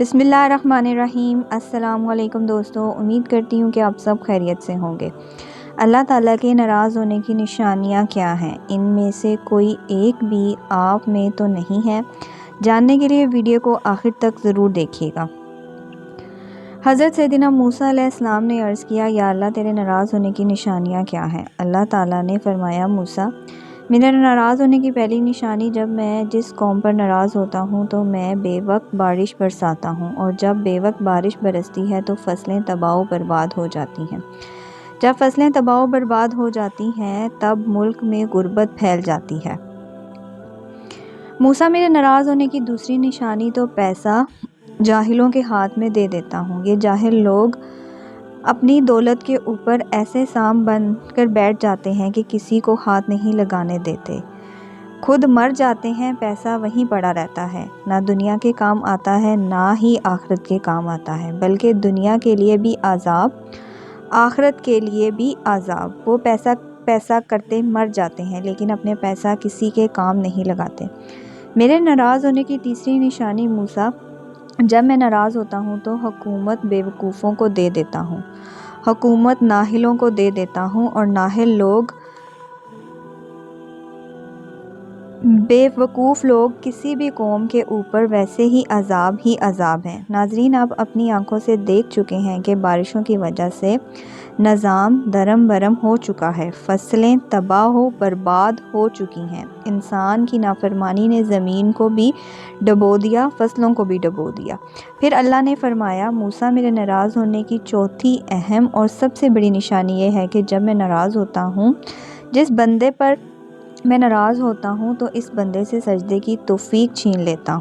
بسم اللہ الرحمن الرحیم۔ السلام علیکم دوستو، امید کرتی ہوں کہ آپ سب خیریت سے ہوں گے۔ اللہ تعالیٰ کے ناراض ہونے کی نشانیاں کیا ہیں؟ ان میں سے کوئی ایک بھی آپ میں تو نہیں ہے؟ جاننے کے لیے ویڈیو کو آخر تک ضرور دیکھیے گا۔ حضرت سیدنا موسیٰ علیہ السلام نے عرض کیا، یا اللہ تیرے ناراض ہونے کی نشانیاں کیا ہیں؟ اللہ تعالیٰ نے فرمایا، موسیٰ میرے ناراض ہونے کی پہلی نشانی، جب میں جس قوم پر ناراض ہوتا ہوں تو میں بے وقت بارش برساتا ہوں، اور جب بے وقت بارش برستی ہے تو فصلیں تباہ و برباد ہو جاتی ہیں۔ جب فصلیں تباہ و برباد ہو جاتی ہیں تب ملک میں غربت پھیل جاتی ہے۔ موسیٰ میرے ناراض ہونے کی دوسری نشانی تو پیسہ جاہلوں کے ہاتھ میں دے دیتا ہوں۔ یہ جاہل لوگ اپنی دولت کے اوپر ایسے سام بن کر بیٹھ جاتے ہیں کہ کسی کو ہاتھ نہیں لگانے دیتے، خود مر جاتے ہیں، پیسہ وہیں پڑا رہتا ہے، نہ دنیا کے کام آتا ہے نہ ہی آخرت کے کام آتا ہے، بلکہ دنیا کے لیے بھی عذاب، آخرت کے لیے بھی عذاب۔ وہ پیسہ کرتے مر جاتے ہیں لیکن اپنے پیسہ کسی کے کام نہیں لگاتے۔ میرے ناراض ہونے کی تیسری نشانی، موسیٰ جب میں ناراض ہوتا ہوں تو حکومت بے وقوفوں کو دے دیتا ہوں، حکومت نااہلوں کو دے دیتا ہوں، اور نااہل لوگ، بے وقوف لوگ کسی بھی قوم کے اوپر ویسے ہی عذاب ہیں۔ ناظرین، آپ اپنی آنکھوں سے دیکھ چکے ہیں کہ بارشوں کی وجہ سے نظام درم برم ہو چکا ہے، فصلیں تباہ و برباد ہو چکی ہیں، انسان کی نافرمانی نے زمین کو بھی ڈبو دیا، فصلوں کو بھی ڈبو دیا۔ پھر اللہ نے فرمایا، موسیٰ میرے ناراض ہونے کی چوتھی اہم اور سب سے بڑی نشانی یہ ہے کہ جب میں ناراض ہوتا ہوں، جس بندے پر میں ناراض ہوتا ہوں تو اس بندے سے سجدے کی توفیق چھین لیتا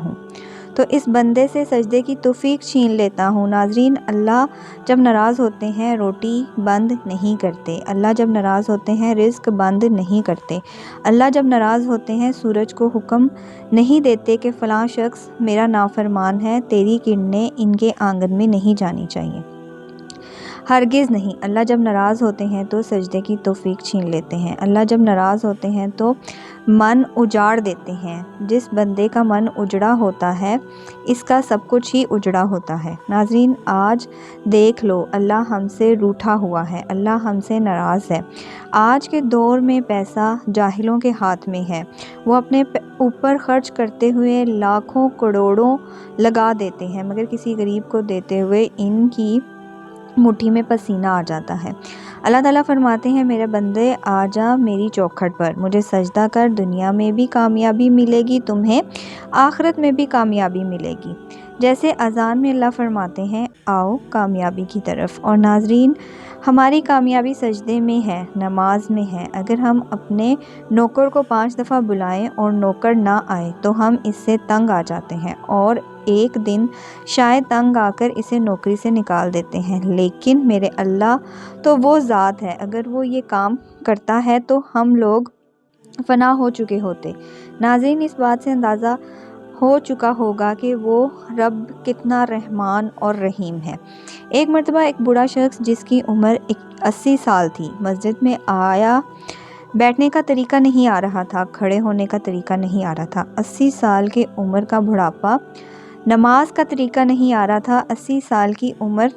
ہوں۔ ناظرین، اللہ جب ناراض ہوتے ہیں روٹی بند نہیں کرتے، اللہ جب ناراض ہوتے ہیں رزق بند نہیں کرتے، اللہ جب ناراض ہوتے ہیں سورج کو حکم نہیں دیتے کہ فلاں شخص میرا نافرمان ہے، تیری کرنیں ان کے آنگن میں نہیں جانی چاہیے، ہرگز نہیں۔ اللہ جب ناراض ہوتے ہیں تو سجدے کی توفیق چھین لیتے ہیں، اللہ جب ناراض ہوتے ہیں تو من اجاڑ دیتے ہیں۔ جس بندے کا من اجڑا ہوتا ہے اس کا سب کچھ ہی اجڑا ہوتا ہے۔ ناظرین، آج دیکھ لو، اللہ ہم سے روٹھا ہوا ہے، اللہ ہم سے ناراض ہے۔ آج کے دور میں پیسہ جاہلوں کے ہاتھ میں ہے، وہ اپنے اوپر خرچ کرتے ہوئے لاکھوں کروڑوں لگا دیتے ہیں، مگر کسی غریب کو دیتے ہوئے ان کی مٹھی میں پسینہ آ جاتا ہے۔ اللہ تعالیٰ فرماتے ہیں، میرے بندے آ جا میری چوکھٹ پر، مجھے سجدہ کر، دنیا میں بھی کامیابی ملے گی تمہیں، آخرت میں بھی کامیابی ملے گی۔ جیسے اذان میں اللہ فرماتے ہیں، آؤ کامیابی کی طرف۔ اور ناظرین، ہماری کامیابی سجدے میں ہے، نماز میں ہے۔ اگر ہم اپنے نوکر کو 5 دفعہ بلائیں اور نوکر نہ آئے تو ہم اس سے تنگ آ جاتے ہیں اور ایک دن شاید تنگ آ کر اسے نوکری سے نکال دیتے ہیں، لیکن میرے اللہ تو وہ ذات ہے، اگر وہ یہ کام کرتا ہے تو ہم لوگ فنا ہو چکے ہوتے۔ ناظرین، اس بات سے اندازہ ہو چکا ہوگا کہ وہ رب کتنا رحمان اور رحیم ہے۔ ایک مرتبہ ایک بوڑھا شخص جس کی عمر 80 سال تھی، مسجد میں آیا، بیٹھنے کا طریقہ نہیں آ رہا تھا، کھڑے ہونے کا طریقہ نہیں آ رہا تھا۔ 80 سال کی عمر کا بڑھاپا، نماز کا طریقہ نہیں آ رہا تھا، 80 سال کی عمر،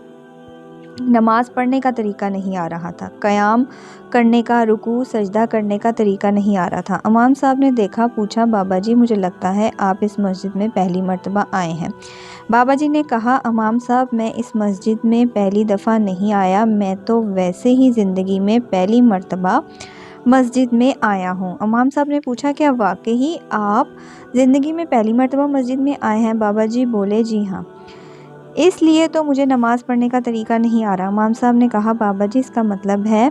نماز پڑھنے کا طریقہ نہیں آ رہا تھا، قیام کرنے کا، رکوع سجدہ کرنے کا طریقہ نہیں آ رہا تھا۔ امام صاحب نے دیکھا، پوچھا، بابا جی مجھے لگتا ہے آپ اس مسجد میں پہلی مرتبہ آئے ہیں۔ بابا جی نے کہا، امام صاحب میں اس مسجد میں پہلی دفعہ نہیں آیا، میں تو ویسے ہی زندگی میں پہلی مرتبہ مسجد میں آیا ہوں۔ امام صاحب نے پوچھا، کیا واقعی آپ زندگی میں پہلی مرتبہ مسجد میں آئے ہیں؟ بابا جی بولے، جی ہاں، اس لیے تو مجھے نماز پڑھنے کا طریقہ نہیں آ رہا۔ امام صاحب نے کہا، بابا جی اس کا مطلب ہے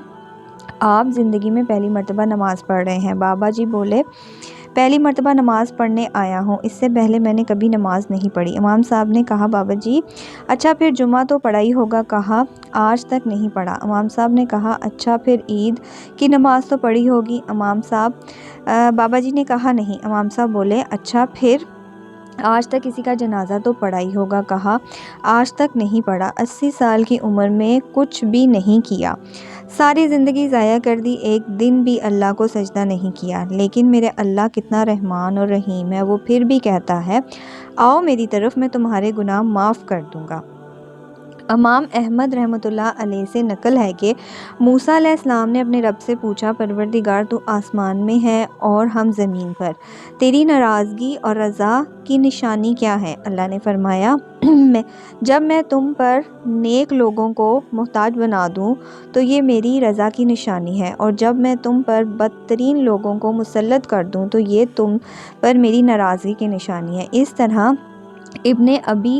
آپ زندگی میں پہلی مرتبہ نماز پڑھ رہے ہیں؟ بابا جی بولے، پہلی مرتبہ نماز پڑھنے آیا ہوں، اس سے پہلے میں نے کبھی نماز نہیں پڑھی۔ امام صاحب نے کہا، بابا جی اچھا پھر جمعہ تو پڑھا ہی ہوگا؟ کہا، آج تک نہیں پڑھا۔ امام صاحب نے کہا، اچھا پھر عید کی نماز تو پڑھی ہوگی؟ بابا جی نے کہا، نہیں۔ امام صاحب بولے، اچھا پھر آج تک کسی کا جنازہ تو پڑھا ہی ہوگا؟ کہا، آج تک نہیں پڑھا۔ 80 سال کی عمر میں کچھ بھی نہیں کیا، ساری زندگی ضائع کر دی، ایک دن بھی اللہ کو سجدہ نہیں کیا، لیکن میرے اللہ کتنا رحمان اور رحیم ہے، وہ پھر بھی کہتا ہے آؤ میری طرف، میں تمہارے گناہ معاف کر دوں گا۔ امام احمد رحمۃ اللہ علیہ سے نقل ہے کہ موسیٰ علیہ السلام نے اپنے رب سے پوچھا، پروردگار تو آسمان میں ہے اور ہم زمین پر، تیری ناراضگی اور رضا کی نشانی کیا ہے؟ اللہ نے فرمایا جب میں تم پر نیک لوگوں کو محتاج بنا دوں تو یہ میری رضا کی نشانی ہے، اور جب میں تم پر بدترین لوگوں کو مسلط کر دوں تو یہ تم پر میری ناراضگی کی نشانی ہے۔ اس طرح ابن ابی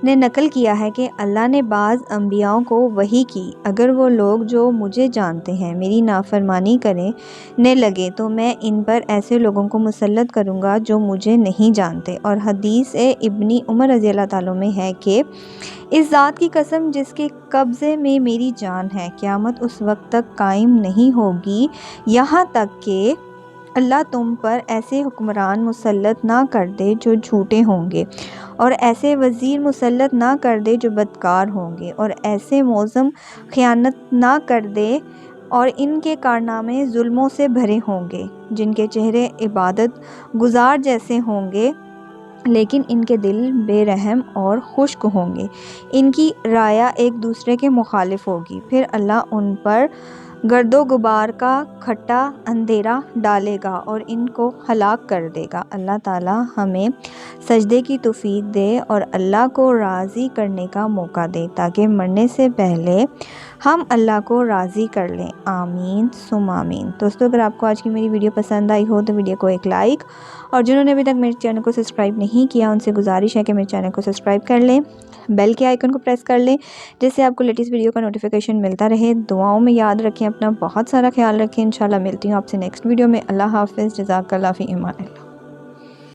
نے نقل کیا ہے کہ اللہ نے بعض انبیاءوں کو وحی کی، اگر وہ لوگ جو مجھے جانتے ہیں میری نافرمانی کرنے لگے تو میں ان پر ایسے لوگوں کو مسلط کروں گا جو مجھے نہیں جانتے۔ اور حدیث ابن عمر رضی اللہ تعالیٰ میں ہے کہ اس ذات کی قسم جس کے قبضے میں میری جان ہے، قیامت اس وقت تک قائم نہیں ہوگی یہاں تک کہ اللہ تم پر ایسے حکمران مسلط نہ کر دے جو جھوٹے ہوں گے، اور ایسے وزیر مسلط نہ کر دے جو بدکار ہوں گے، اور ایسے معظم خیانت نہ کر دے اور ان کے کارنامے ظلموں سے بھرے ہوں گے، جن کے چہرے عبادت گزار جیسے ہوں گے لیکن ان کے دل بے رحم اور خشک ہوں گے، ان کی رائے ایک دوسرے کے مخالف ہوگی، پھر اللہ ان پر گرد و غبار کا کھٹا اندھیرا ڈالے گا اور ان کو ہلاک کر دے گا۔ اللہ تعالیٰ ہمیں سجدے کی توفیق دے اور اللہ کو راضی کرنے کا موقع دے تاکہ مرنے سے پہلے ہم اللہ کو راضی کر لیں، آمین ثم آمین۔ دوستو اگر آپ کو آج کی میری ویڈیو پسند آئی ہو تو ویڈیو کو ایک لائک، اور جنہوں نے ابھی تک میرے چینل کو سبسکرائب نہیں کیا ان سے گزارش ہے کہ میرے چینل کو سبسکرائب کر لیں، بیل کے آئیکن کو پریس کر لیں جس سے آپ کو لیٹسٹ ویڈیو کا نوٹیفیکیشن ملتا رہے۔ دعاؤں میں یاد رکھیں، اپنا بہت سارا خیال رکھیں، انشاءاللہ ملتی ہوں آپ سے نیکسٹ ویڈیو میں۔ اللہ حافظ، جزاک اللہ فی امان اللہ۔